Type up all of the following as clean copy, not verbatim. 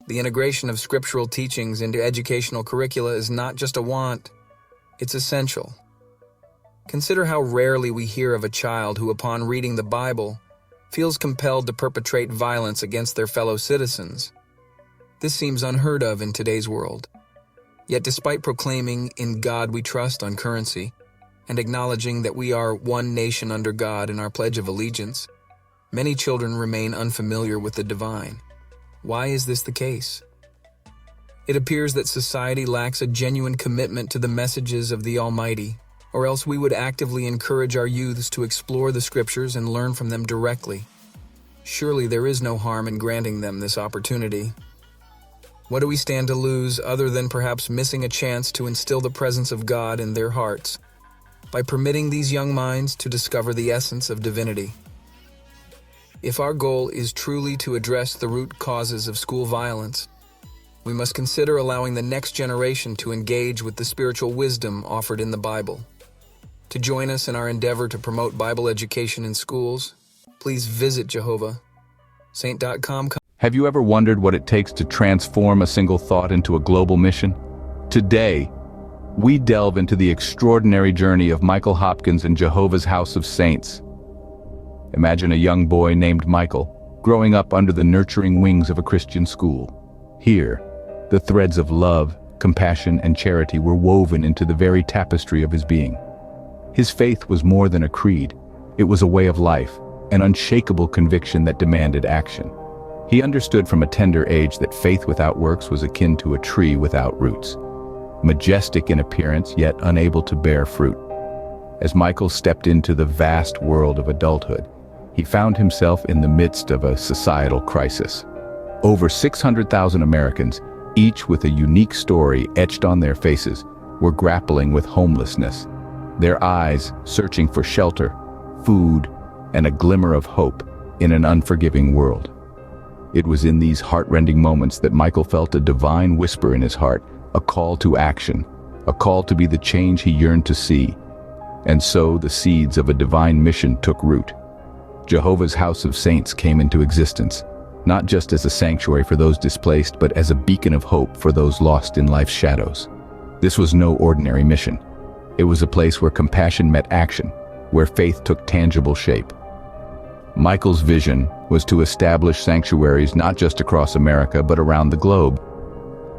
The integration of scriptural teachings into educational curricula is not just a want, it's essential. Consider how rarely we hear of a child who, upon reading the Bible, feels compelled to perpetrate violence against their fellow citizens. This seems unheard of in today's world. Yet despite proclaiming "In God we trust" on currency, and acknowledging that we are one nation under God in our Pledge of Allegiance, many children remain unfamiliar with the divine. Why is this the case? It appears that society lacks a genuine commitment to the messages of the Almighty, or else we would actively encourage our youths to explore the scriptures and learn from them directly. Surely there is no harm in granting them this opportunity. What do we stand to lose other than perhaps missing a chance to instill the presence of God in their hearts by permitting these young minds to discover the essence of divinity? If our goal is truly to address the root causes of school violence, we must consider allowing the next generation to engage with the spiritual wisdom offered in the Bible. To join us in our endeavor to promote Bible education in schools, please visit Jehovah. Saint.com. Have you ever wondered what it takes to transform a single thought into a global mission? Today, we delve into the extraordinary journey of Michael Hopkins and Jehovah's House of Saints. Imagine a young boy named Michael, growing up under the nurturing wings of a Christian school. Here, the threads of love, compassion, and charity were woven into the very tapestry of his being. His faith was more than a creed. It was a way of life, an unshakable conviction that demanded action. He understood from a tender age that faith without works was akin to a tree without roots, majestic in appearance yet unable to bear fruit. As Michael stepped into the vast world of adulthood, he found himself in the midst of a societal crisis. Over 600,000 Americans, each with a unique story etched on their faces, were grappling with homelessness, their eyes searching for shelter, food, and a glimmer of hope in an unforgiving world. It was in these heart-rending moments that Michael felt a divine whisper in his heart, a call to action, a call to be the change he yearned to see. And so the seeds of a divine mission took root. Jehovah's House of Saints came into existence, not just as a sanctuary for those displaced, but as a beacon of hope for those lost in life's shadows. This was no ordinary mission. It was a place where compassion met action, where faith took tangible shape. Michael's vision was to establish sanctuaries not just across America but around the globe.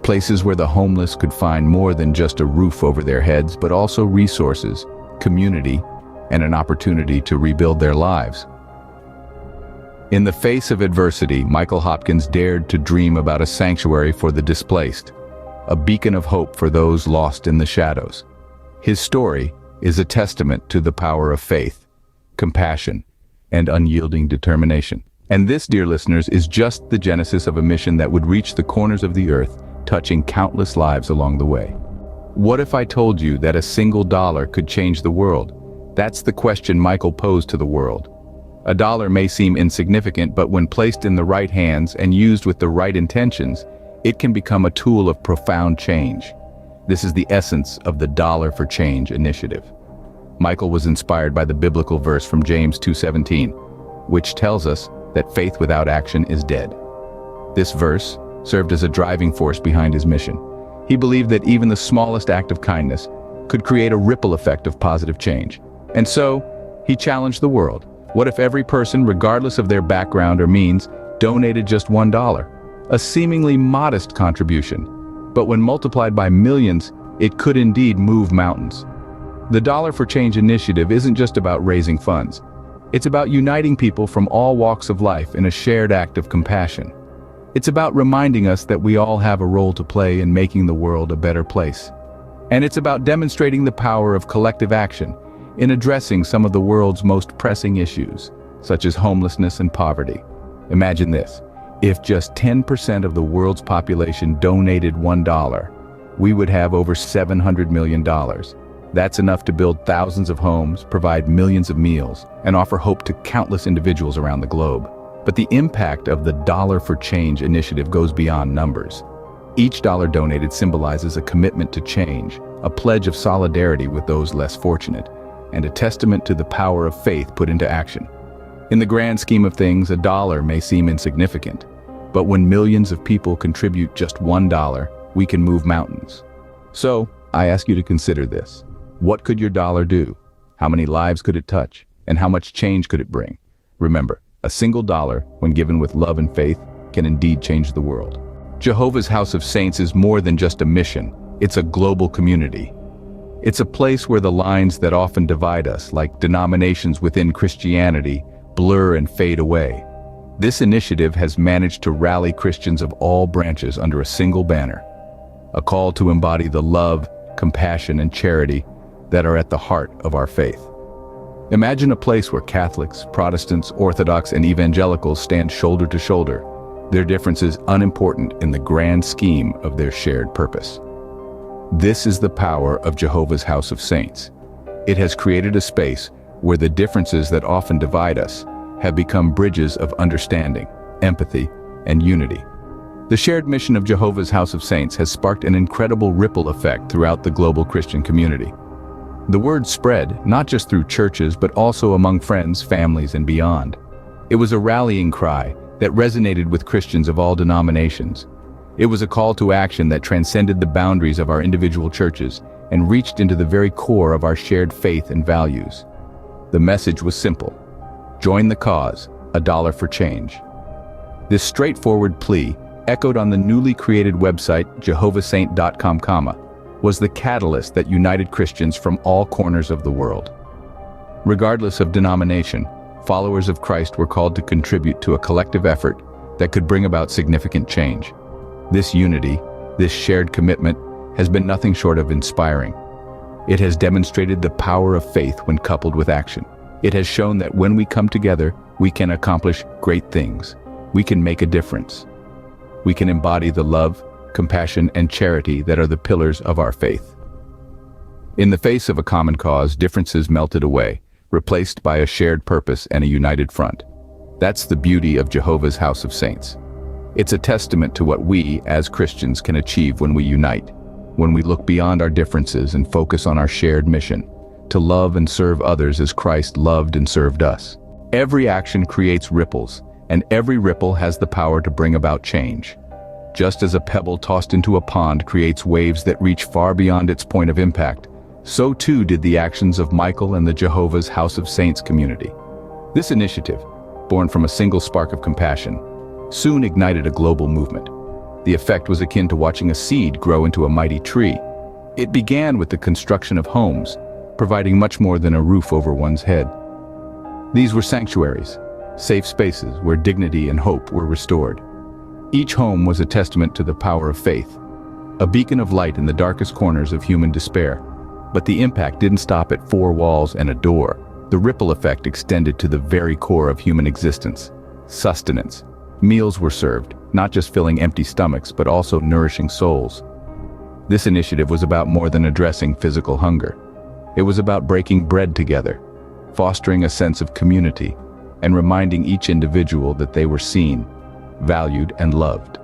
Places where the homeless could find more than just a roof over their heads, but also resources, community, and an opportunity to rebuild their lives. In the face of adversity, Michael Hopkins dared to dream about a sanctuary for the displaced, a beacon of hope for those lost in the shadows. His story is a testament to the power of faith, compassion, and unyielding determination. And this, dear listeners, is just the genesis of a mission that would reach the corners of the earth, touching countless lives along the way. What if I told you that a single dollar could change the world? That's the question Michael posed to the world. A dollar may seem insignificant, but when placed in the right hands and used with the right intentions, it can become a tool of profound change. This is the essence of the Dollar for Change initiative. Michael was inspired by the biblical verse from James 2:17, which tells us that faith without action is dead. This verse served as a driving force behind his mission. He believed that even the smallest act of kindness could create a ripple effect of positive change. And so, he challenged the world. What if every person, regardless of their background or means, donated just $1? A seemingly modest contribution, but when multiplied by millions, it could indeed move mountains. The Dollar for Change initiative isn't just about raising funds. It's about uniting people from all walks of life in a shared act of compassion. It's about reminding us that we all have a role to play in making the world a better place. And it's about demonstrating the power of collective action in addressing some of the world's most pressing issues, such as homelessness and poverty. Imagine this: if just 10% of the world's population donated $1, we would have over $700 million. That's enough to build thousands of homes, provide millions of meals, and offer hope to countless individuals around the globe. But the impact of the Dollar for Change initiative goes beyond numbers. Each dollar donated symbolizes a commitment to change, a pledge of solidarity with those less fortunate, and a testament to the power of faith put into action. In the grand scheme of things, a dollar may seem insignificant, But when millions of people contribute just $1, we can move mountains. So, I ask you to consider this. What could your dollar do? How many lives could it touch? And how much change could it bring? Remember, a single dollar, when given with love and faith, can indeed change the world. Jehovah's House of Saints is more than just a mission. It's a global community. It's a place where the lines that often divide us, like denominations within Christianity, blur and fade away. This initiative has managed to rally Christians of all branches under a single banner. A call to embody the love, compassion, and charity that are at the heart of our faith. Imagine a place where Catholics, Protestants, Orthodox, and Evangelicals stand shoulder to shoulder, their differences unimportant in the grand scheme of their shared purpose. This is the power of Jehovah's House of Saints. It has created a space where the differences that often divide us have become bridges of understanding, empathy, and unity. The shared mission of Jehovah's House of Saints has sparked an incredible ripple effect throughout the global Christian community. The word spread, not just through churches, but also among friends, families, and beyond. It was a rallying cry that resonated with Christians of all denominations. It was a call to action that transcended the boundaries of our individual churches and reached into the very core of our shared faith and values. The message was simple. Join the cause, $1 for change. This straightforward plea, echoed on the newly created website jehovahsaint.com, was the catalyst that united Christians from all corners of the world. Regardless of denomination, followers of Christ were called to contribute to a collective effort that could bring about significant change. This unity, this shared commitment, has been nothing short of inspiring. It has demonstrated the power of faith when coupled with action. It has shown that when we come together, we can accomplish great things. We can make a difference. We can embody the love, compassion, and charity that are the pillars of our faith. In the face of a common cause, differences melted away, replaced by a shared purpose and a united front. That's the beauty of Jehovah's House of Saints. It's a testament to what we, as Christians, can achieve when we unite, when we look beyond our differences and focus on our shared mission, to love and serve others as Christ loved and served us. Every action creates ripples, and every ripple has the power to bring about change. Just as a pebble tossed into a pond creates waves that reach far beyond its point of impact, so too did the actions of Michael and the Jehovah's House of Saints community. This initiative, born from a single spark of compassion, soon ignited a global movement. The effect was akin to watching a seed grow into a mighty tree. It began with the construction of homes, providing much more than a roof over one's head. These were sanctuaries, safe spaces where dignity and hope were restored. Each home was a testament to the power of faith, a beacon of light in the darkest corners of human despair. But the impact didn't stop at four walls and a door. The ripple effect extended to the very core of human existence: sustenance. Meals were served, not just filling empty stomachs, but also nourishing souls. This initiative was about more than addressing physical hunger. It was about breaking bread together, fostering a sense of community, and reminding each individual that they were seen, valued, and loved.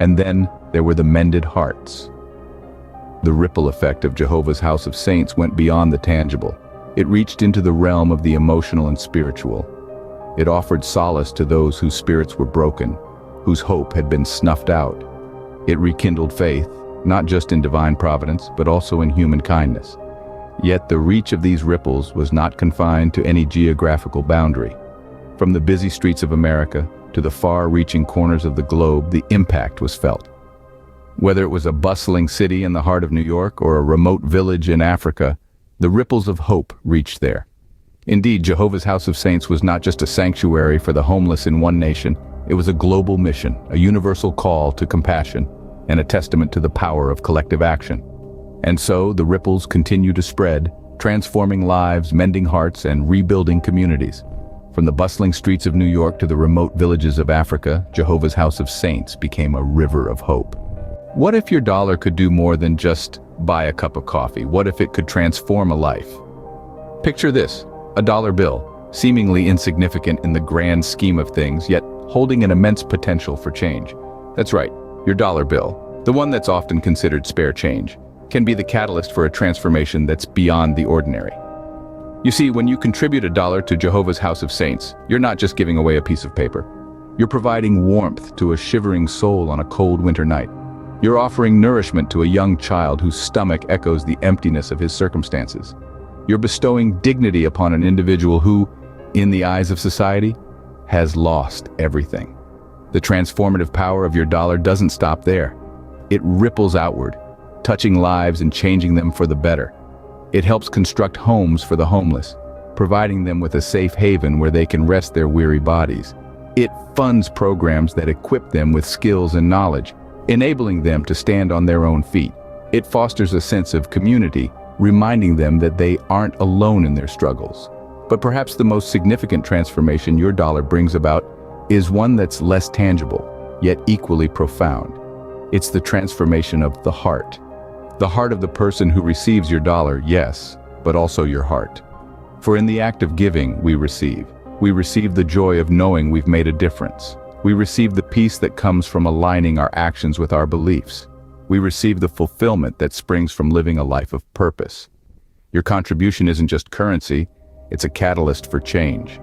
And then there were the mended hearts. The ripple effect of Jehovah's House of Saints went beyond the tangible. It reached into the realm of the emotional and spiritual. It offered solace to those whose spirits were broken, whose hope had been snuffed out. It rekindled faith, not just in divine providence, but also in human kindness. Yet the reach of these ripples was not confined to any geographical boundary. From the busy streets of America to the far-reaching corners of the globe, the impact was felt. Whether it was a bustling city in the heart of New York or a remote village in Africa, the ripples of hope reached there. Indeed, Jehovah's House of Saints was not just a sanctuary for the homeless in one nation. It was a global mission, a universal call to compassion, and a testament to the power of collective action. And so the ripples continue to spread, transforming lives, mending hearts, and rebuilding communities. From the bustling streets of New York to the remote villages of Africa, Jehovah's House of Saints became a river of hope. What if your dollar could do more than just buy a cup of coffee? What if it could transform a life? Picture this, a dollar bill, seemingly insignificant in the grand scheme of things, yet holding an immense potential for change. That's right, your dollar bill, the one that's often considered spare change, can be the catalyst for a transformation that's beyond the ordinary. You see, when you contribute $1 to Jehovah's House of Saints, you're not just giving away a piece of paper. You're providing warmth to a shivering soul on a cold winter night. You're offering nourishment to a young child whose stomach echoes the emptiness of his circumstances. You're bestowing dignity upon an individual who, in the eyes of society, has lost everything. The transformative power of your dollar doesn't stop there. It ripples outward, touching lives and changing them for the better. It helps construct homes for the homeless, providing them with a safe haven where they can rest their weary bodies. It funds programs that equip them with skills and knowledge, enabling them to stand on their own feet. It fosters a sense of community, reminding them that they aren't alone in their struggles. But perhaps the most significant transformation your dollar brings about is one that's less tangible, yet equally profound. It's the transformation of the heart. The heart of the person who receives your dollar, yes, but also your heart. For in the act of giving, we receive. We receive the joy of knowing we've made a difference. We receive the peace that comes from aligning our actions with our beliefs. We receive the fulfillment that springs from living a life of purpose. Your contribution isn't just currency, it's a catalyst for change.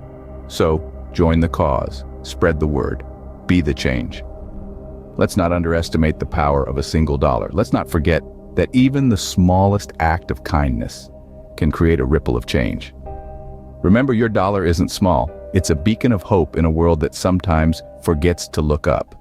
So, join the cause, spread the word, be the change. Let's not underestimate the power of a single dollar. Let's not forget that even the smallest act of kindness can create a ripple of change. Remember, your dollar isn't small. It's a beacon of hope in a world that sometimes forgets to look up.